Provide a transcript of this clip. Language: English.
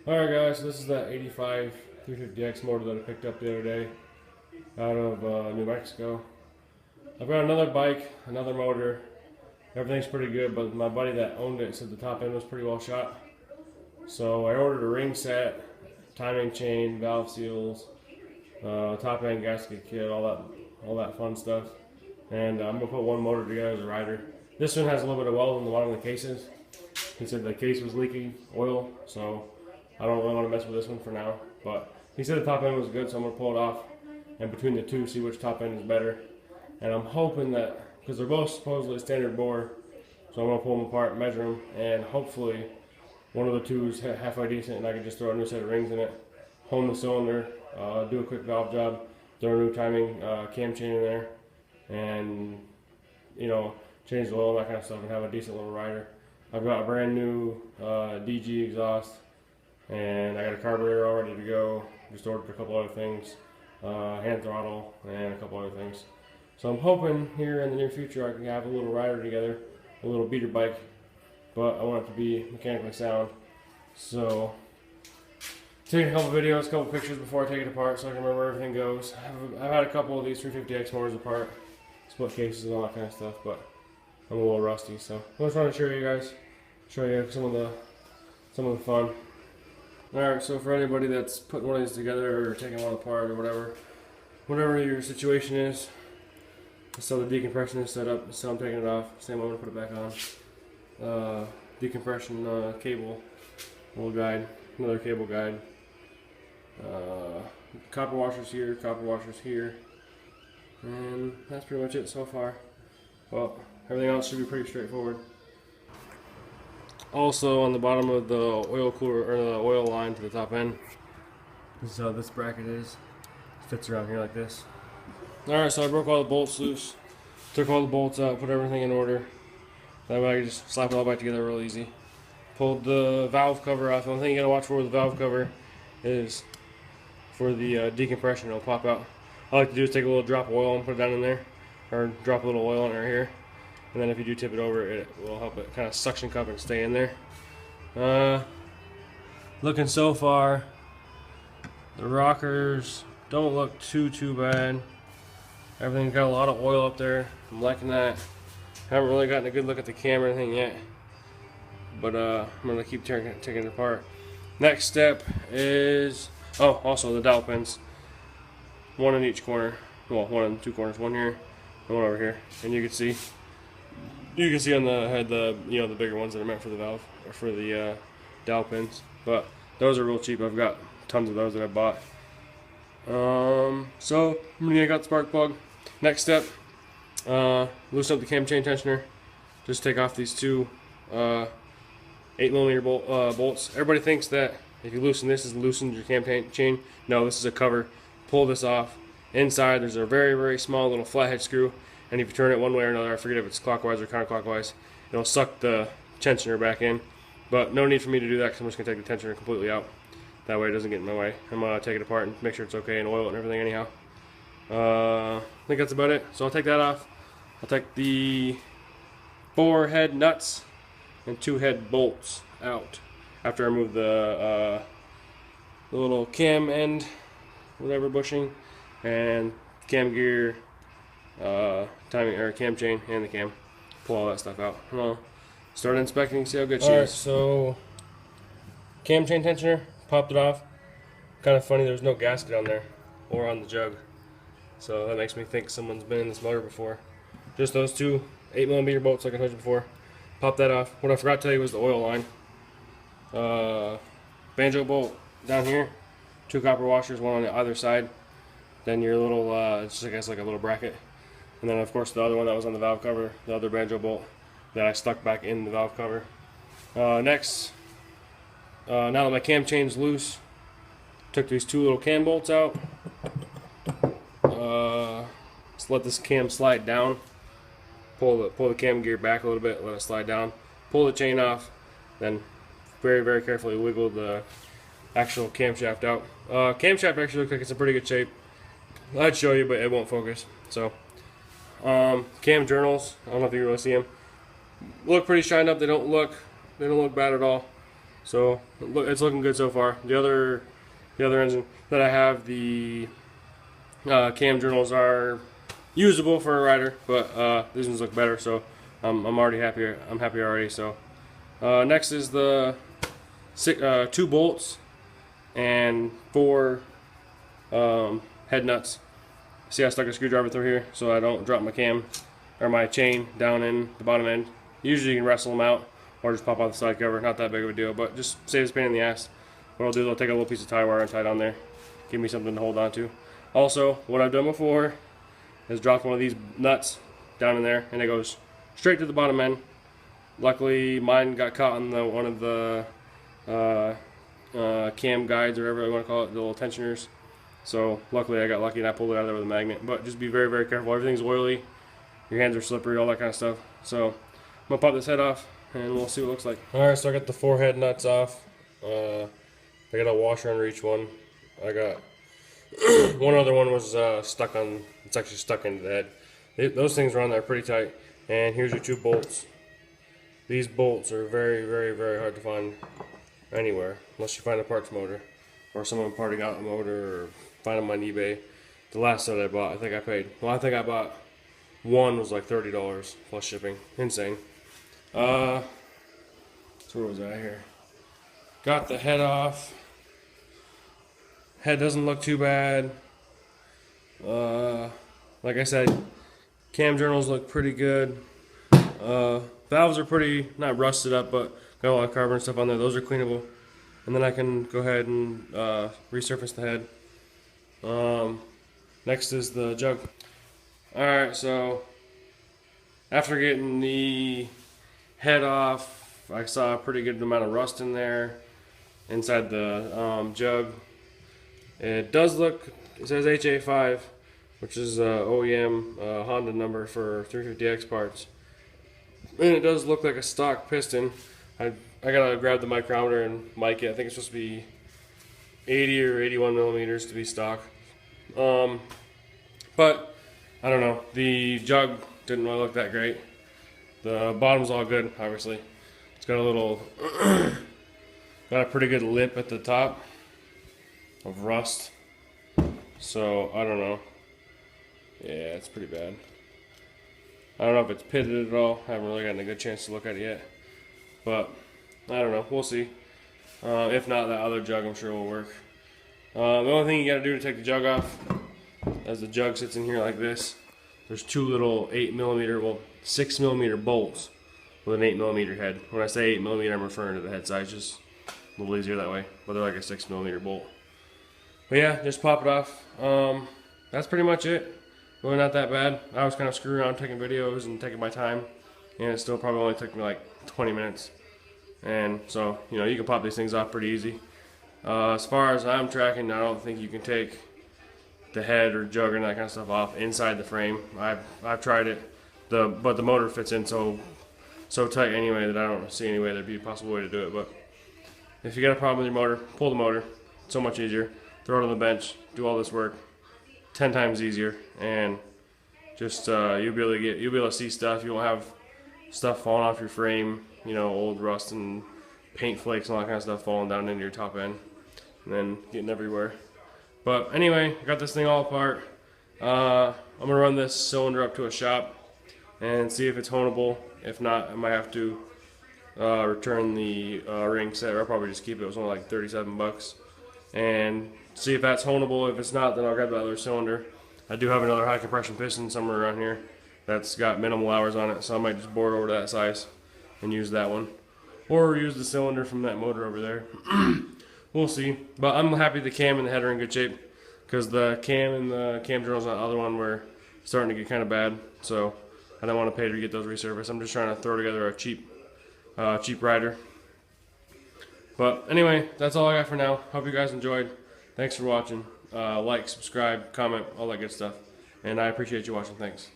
Alright guys, so this is that 85 350X motor that I picked up the other day out of New Mexico. I've got another bike, another motor. Everything's pretty good, but my buddy that owned it said the top end was pretty well shot. So I ordered a ring set, timing chain, valve seals, top end gasket kit, all that fun stuff. And I'm gonna put one motor together as a rider. This one has a little bit of weld in the bottom of the cases. He said the case was leaking oil, so I don't really want to mess with this one for now. But he said the top end was good, so I'm gonna pull it off, and between the two, see which top end is better. And I'm hoping that, because they're both supposedly standard bore, so I'm gonna pull them apart, measure them, and hopefully one of the two is halfway decent, and I can just throw a new set of rings in it, hone the cylinder, do a quick valve job, throw a new timing cam chain in there, and change the oil and that kind of stuff, and have a decent little rider. I've got a brand new DG exhaust, and I got a carburetor all ready to go. Just ordered a couple other things, hand throttle, and a couple other things. So I'm hoping here in the near future I can have a little rider together, a little beater bike, but I want it to be mechanically sound. So taking a couple videos, a couple pictures before I take it apart so I can remember where everything goes. I've had a couple of these 350X motors apart, split cases and all that kind of stuff, but I'm a little rusty, so I just want to show you guys, some of the fun. Alright, so for anybody that's putting one of these together or taking one apart or whatever your situation is, so the decompression is set up, so I'm taking it off, same way I'm going to put it back on. Decompression cable, little guide, another cable guide. Copper washers here, and that's pretty much it so far. Well, everything else should be pretty straightforward. Also, on the bottom of the oil cooler, or the oil line to the top end, this is how this bracket is. It fits around here like this. Alright, so I broke all the bolts loose, took all the bolts out, put everything in order. That way I can just slap it all back together real easy. Pulled the valve cover off. The only thing you gotta watch for with the valve cover is for the decompression. It'll pop out. All I like to do is take a little drop of oil and put it down in there, or drop a little oil in right here. And then if you do tip it over, it will help it kind of suction cup and stay in there. Looking so far, the rockers don't look too bad. Everything's got a lot of oil up there. I'm liking that. Haven't really gotten a good look at the cam or anything yet, but I'm gonna keep taking it apart. Next step is also the dowel pins, one in each corner. Well, one in two corners, one here and one over here, and you can see on the head the bigger ones that are meant for the valve or for the dowel pins. But those are real cheap. I've got tons of those that I bought. So I'm gonna get the spark plug. Next step, loosen up the cam chain tensioner. Just take off these two 8mm bolts. Everybody thinks that if you loosen this, it loosens your cam chain. No, this is a cover. Pull this off. Inside there's a very small little flathead screw, and if you turn it one way or another, I forget if it's clockwise or counterclockwise, it'll suck the tensioner back in. But no need for me to do that, because I'm just going to take the tensioner completely out. That way it doesn't get in my way. I'm going to take it apart and make sure it's okay and oil it and everything anyhow. I think that's about it. So I'll take that off. I'll take the 4 head nuts and 2 head bolts out after I remove the little cam end, whatever bushing, and cam gear, timing or cam chain, and the cam. Pull all that stuff out. I'll start inspecting, see how good she is. So cam chain tensioner, popped it off. Kind of funny, there's no gasket on there or on the jug, so that makes me think someone's been in this motor before. Just those two 8mm bolts, like I told you before. Pop that off. What I forgot to tell you was the oil line. Banjo bolt down here, 2 copper washers, one on either side. Then your little, it's I guess like a little bracket. And then of course the other one that was on the valve cover, the other banjo bolt that I stuck back in the valve cover. Next, now that my cam chain's loose, took these 2 little cam bolts out. Just let this cam slide down. Pull the cam gear back a little bit, let it slide down. Pull the chain off, then very carefully wiggle the actual camshaft out. Camshaft actually looks like it's in pretty good shape. I'd show you, but it won't focus. So, cam journals, I don't know if you really see them. Look pretty shined up. They don't look bad at all. So it's looking good so far. The other engine that I have, the cam journals are usable for a rider, but these ones look better. So I'm already happier. I'm happy already. So next is the 2 bolts and 4 head nuts. See, I stuck a screwdriver through here so I don't drop my cam or my chain down in the bottom end. Usually you can wrestle them out or just pop out the side cover. Not that big of a deal, but just saves pain in the ass. What I'll do is I'll take a little piece of tie wire and tie it on there. Give me something to hold on to. Also, what I've done before is dropped one of these nuts down in there, and it goes straight to the bottom end. Luckily, mine got caught on one of the cam guides or whatever you want to call it, the little tensioners. So luckily I got lucky and I pulled it out of there with a magnet. But just be very, very careful. Everything's oily. Your hands are slippery, all that kind of stuff. So I'm going to pop this head off and we'll see what it looks like. Alright, so I got the 4 head nuts off. I got a washer under each one. I got one other one was stuck on, it's actually stuck into the head. Those things are on there pretty tight. And here's your 2 bolts. These bolts are very, very, very hard to find anywhere unless you find a parts motor or someone parting out a motor or find them on eBay. The last set I bought, I think I bought one was like $30 plus shipping. Insane. So where was I here? Got the head off. Head doesn't look too bad. Like I said, cam journals look pretty good. Valves are pretty, not rusted up, but got a lot of carbon stuff on there. Those are cleanable. And then I can go ahead and resurface the head. Next is the jug. Alright, so after getting the head off, I saw a pretty good amount of rust in there inside the jug. It does look, it says HA5, which is OEM Honda number for 350X parts. And it does look like a stock piston. I gotta grab the micrometer and mic it. I think it's supposed to be 80 or 81 millimeters to be stock. But I don't know. The jug didn't really look that great. The bottom's all good, obviously. It's got a little, got a pretty good lip at the top of rust. So I don't know. Yeah, it's pretty bad. I don't know if it's pitted at all. I haven't really gotten a good chance to look at it yet. But I don't know. We'll see. If not, that other jug I'm sure will work. The only thing you got to do to take the jug off, as the jug sits in here like this, there's 2 little 8mm, well 6mm bolts with an 8mm head. When I say 8mm, I'm referring to the head size, just a little easier that way. But they're like a 6mm bolt. But yeah, just pop it off. That's pretty much it. Really not that bad. I was kind of screwing around taking videos and taking my time, and it still probably only took me like 20 minutes. And so, you know, you can pop these things off pretty easy. As far as I'm tracking, I don't think you can take the head or jug and that kind of stuff off inside the frame. I've tried it, but the motor fits in so tight anyway that I don't see any way there'd be a possible way to do it. But if you got a problem with your motor, pull the motor. It's so much easier. Throw it on the bench. Do all this work. 10 times easier, and just you'll be able to see stuff. You won't have stuff falling off your frame, you know, old rust and paint flakes and all that kind of stuff falling down into your top end and then getting everywhere. But anyway, I got this thing all apart. I'm gonna run this cylinder up to a shop and see if it's honable. If not, I might have to return the ring set, or I'll probably just keep it. It was only like 37 bucks. And see if that's honable. If it's not, then I'll grab the other cylinder. I do have another high compression piston somewhere around here that's got minimal hours on it, so I might just bore it over to that size and use that one, or use the cylinder from that motor over there. We'll see. But I'm happy the cam and the head are in good shape, because the cam and the cam journals on the other one were starting to get kind of bad, so I don't want to pay to get those resurfaced. I'm just trying to throw together a cheap rider. But anyway, that's all I got for now. Hope you guys enjoyed. Thanks for watching. Like, subscribe, comment, all that good stuff. And I appreciate you watching. Thanks.